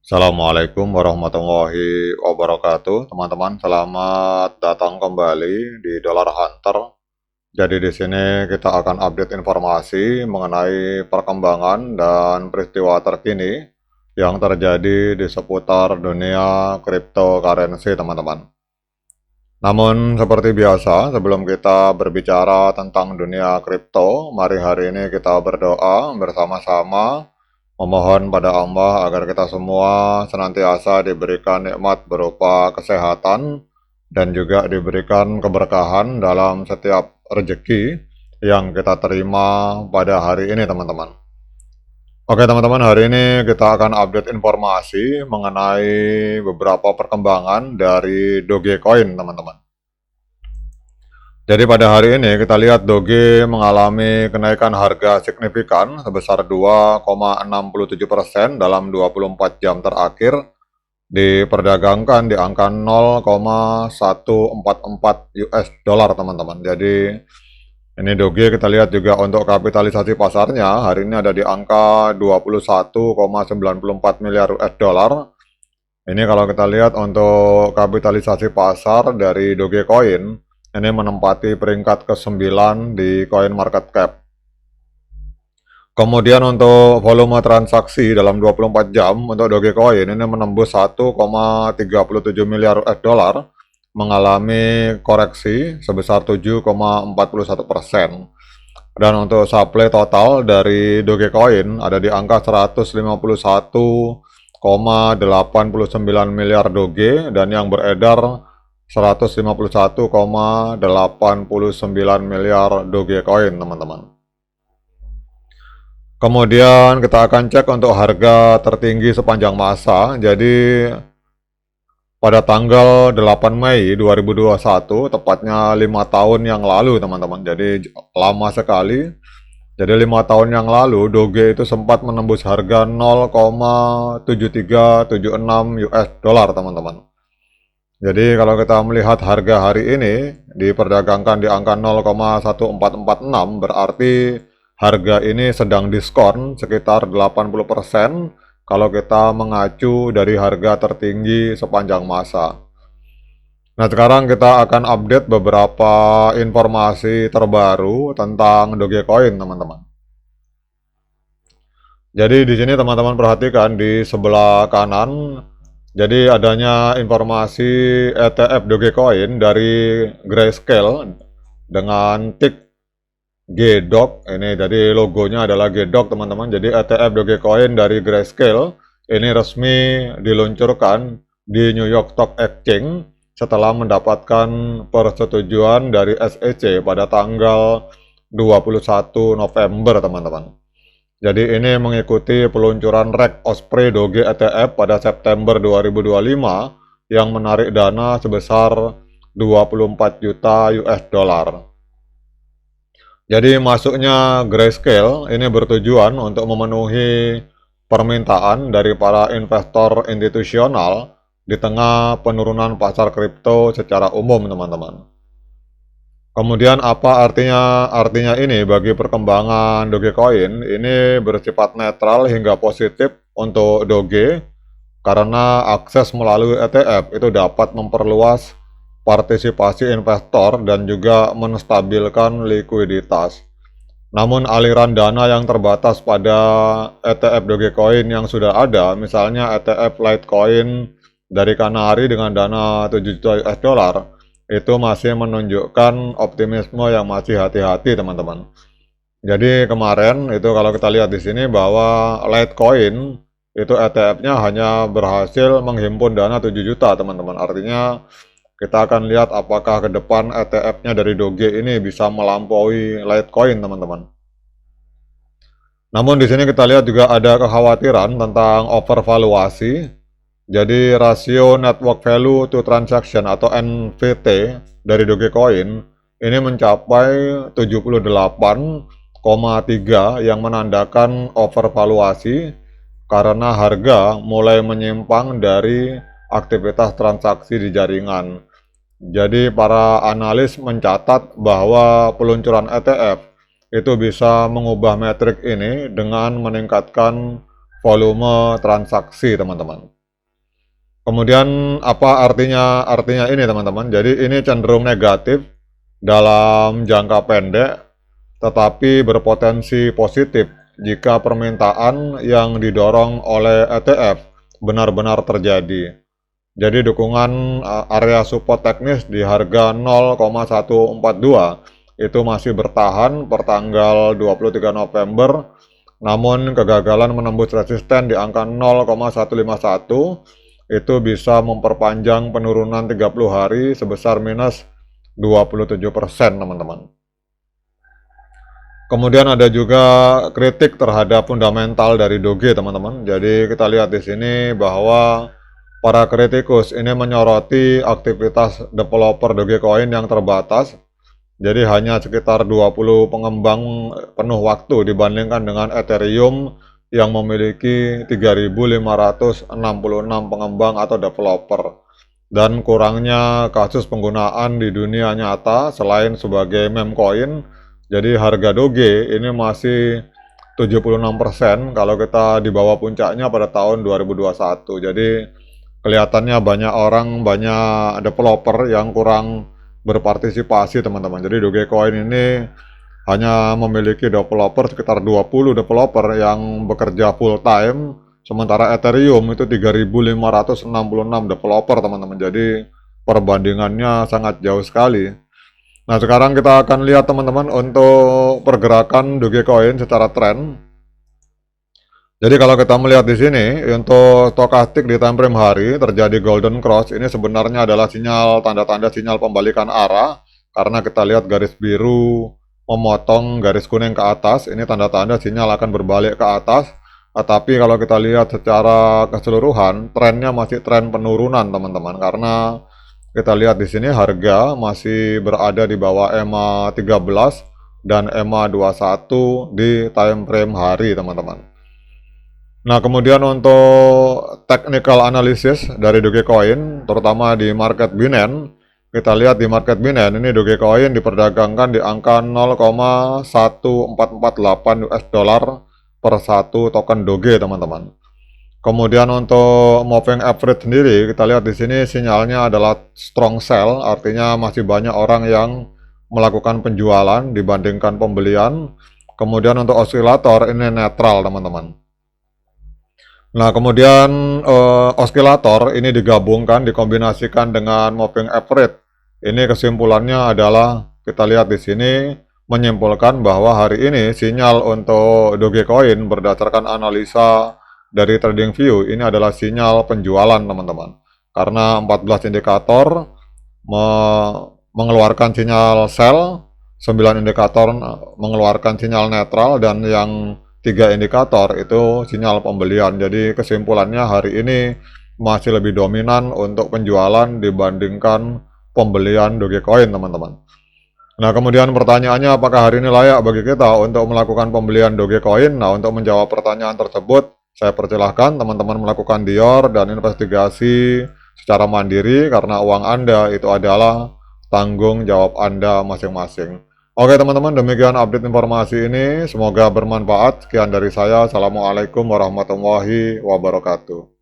Assalamualaikum warahmatullahi wabarakatuh, teman-teman. Selamat datang kembali di Dollar Hunter. Jadi di sini kita akan update informasi mengenai perkembangan dan peristiwa terkini yang terjadi di seputar dunia cryptocurrency, teman-teman. Namun seperti biasa, sebelum kita berbicara tentang dunia kripto, mari hari ini kita berdoa bersama-sama memohon pada Allah agar kita semua senantiasa diberikan nikmat berupa kesehatan dan juga diberikan keberkahan dalam setiap rezeki yang kita terima pada hari ini, teman-teman. Oke, teman-teman, hari ini kita akan update informasi mengenai beberapa perkembangan dari Dogecoin, teman-teman. Jadi pada hari ini kita lihat Doge mengalami kenaikan harga signifikan sebesar 2,67% dalam 24 jam terakhir, diperdagangkan di angka 0,144 US dollar, teman-teman. Jadi ini Doge kita lihat juga untuk kapitalisasi pasarnya hari ini ada di angka 21,94 miliar US dollar. Ini kalau kita lihat untuk kapitalisasi pasar dari Dogecoin, ini menempati peringkat ke-9 di CoinMarketCap. Kemudian untuk volume transaksi dalam 24 jam untuk Dogecoin ini menembus 1,37 miliar US dollar, mengalami koreksi sebesar 7,41%. Dan untuk supply total dari Dogecoin ada di angka 151,89 miliar Doge, dan yang beredar 151,89 miliar Dogecoin, teman-teman. Kemudian kita akan cek untuk harga tertinggi sepanjang masa. Jadi pada tanggal 8 Mei 2021, tepatnya 5 tahun yang lalu, teman-teman. Jadi lama sekali. Jadi 5 tahun yang lalu Doge itu sempat menembus harga 0,7376 US dollar, teman-teman. Jadi kalau kita melihat harga hari ini diperdagangkan di angka 0,1446, berarti harga ini sedang diskon sekitar 80% kalau kita mengacu dari harga tertinggi sepanjang masa. Nah, sekarang kita akan update beberapa informasi terbaru tentang Dogecoin, teman-teman. Jadi di sini teman-teman perhatikan di sebelah kanan. Jadi adanya informasi ETF Dogecoin dari Grayscale dengan tick GDOG. Ini jadi logonya adalah GDOG, teman-teman. Jadi ETF Dogecoin dari Grayscale ini resmi diluncurkan di New York Stock Exchange setelah mendapatkan persetujuan dari SEC pada tanggal 21 November, teman-teman. Jadi ini mengikuti peluncuran Reg Osprey Doge ETF pada September 2025 yang menarik dana sebesar 24 juta US dollar. Jadi masuknya Grayscale ini bertujuan untuk memenuhi permintaan dari para investor institusional di tengah penurunan pasar kripto secara umum, teman-teman. Kemudian apa artinya ini bagi perkembangan Dogecoin? Ini bersifat netral hingga positif untuk Doge karena akses melalui ETF itu dapat memperluas partisipasi investor dan juga menstabilkan likuiditas. Namun aliran dana yang terbatas pada ETF Dogecoin yang sudah ada, misalnya ETF Litecoin dari Canary dengan dana 7 juta US dollar, itu masih menunjukkan optimisme yang masih hati-hati, teman-teman. Jadi kemarin itu kalau kita lihat di sini bahwa Litecoin itu ETF-nya hanya berhasil menghimpun dana 7 juta, teman-teman. Artinya kita akan lihat apakah ke depan ETF-nya dari Doge ini bisa melampaui Litecoin, teman-teman. Namun di sini kita lihat juga ada kekhawatiran tentang overvaluasi. Jadi rasio network value to transaction atau NVT dari Dogecoin ini mencapai 78,3 yang menandakan overvaluasi karena harga mulai menyimpang dari aktivitas transaksi di jaringan. Jadi para analis mencatat bahwa peluncuran ETF itu bisa mengubah metrik ini dengan meningkatkan volume transaksi, teman-teman. Kemudian apa artinya ini teman-teman? Jadi ini cenderung negatif dalam jangka pendek, tetapi berpotensi positif jika permintaan yang didorong oleh ETF benar-benar terjadi. Jadi dukungan area support teknis di harga 0,142 itu masih bertahan per tanggal 23 November, namun kegagalan menembus resisten di angka 0,151 itu bisa memperpanjang penurunan 30 hari sebesar minus 27%, teman-teman. Kemudian ada juga kritik terhadap fundamental dari Doge, teman-teman. Jadi kita lihat di sini bahwa para kritikus ini menyoroti aktivitas developer Dogecoin yang terbatas. Jadi hanya sekitar 20 pengembang penuh waktu dibandingkan dengan Ethereum yang memiliki 3.566 pengembang atau developer. Dan kurangnya kasus penggunaan di dunia nyata selain sebagai meme coin. Jadi harga Doge ini masih 76% kalau kita di bawah puncaknya pada tahun 2021. Jadi kelihatannya banyak orang, banyak developer yang kurang berpartisipasi, teman-teman. Jadi Dogecoin ini hanya memiliki developer sekitar 20 developer yang bekerja full time, sementara Ethereum itu 3.566 developer, teman-teman. Jadi perbandingannya sangat jauh sekali. Nah, sekarang kita akan lihat, teman-teman, untuk pergerakan Dogecoin secara tren. Jadi kalau kita melihat di sini, untuk stokastik di time frame hari terjadi golden cross. Ini sebenarnya adalah sinyal, tanda-tanda sinyal pembalikan arah, karena kita lihat garis biru memotong garis kuning ke atas. Ini tanda-tanda sinyal akan berbalik ke atas. Tetapi kalau kita lihat secara keseluruhan, trennya masih tren penurunan, teman-teman, karena kita lihat di sini harga masih berada di bawah EMA 13 dan EMA 21 di time frame hari, teman-teman. Nah, kemudian untuk technical analysis dari Dogecoin, terutama di market Binance, kita lihat di market Binance ini Dogecoin diperdagangkan di angka 0,1448 US dollar per satu token Doge, teman-teman. Kemudian untuk moving average sendiri, kita lihat di sini sinyalnya adalah strong sell, artinya masih banyak orang yang melakukan penjualan dibandingkan pembelian. Kemudian untuk osilator ini netral, teman-teman. Nah, kemudian osilator ini digabungkan, dikombinasikan dengan moving average. Ini kesimpulannya adalah kita lihat di sini menyimpulkan bahwa hari ini sinyal untuk Dogecoin berdasarkan analisa dari TradingView ini adalah sinyal penjualan, teman-teman. Karena 14 indikator mengeluarkan sinyal sell, 9 indikator mengeluarkan sinyal netral, dan yang 3 indikator itu sinyal pembelian. Jadi kesimpulannya hari ini masih lebih dominan untuk penjualan dibandingkan pembelian Dogecoin, teman-teman. Nah, kemudian pertanyaannya, apakah hari ini layak bagi kita untuk melakukan pembelian Dogecoin? Nah, untuk menjawab pertanyaan tersebut, saya persilahkan teman-teman melakukan dior dan investigasi secara mandiri, karena uang Anda itu adalah tanggung jawab Anda masing-masing. Oke, teman-teman, demikian update informasi ini. Semoga bermanfaat. Sekian dari saya. Assalamualaikum warahmatullahi wabarakatuh.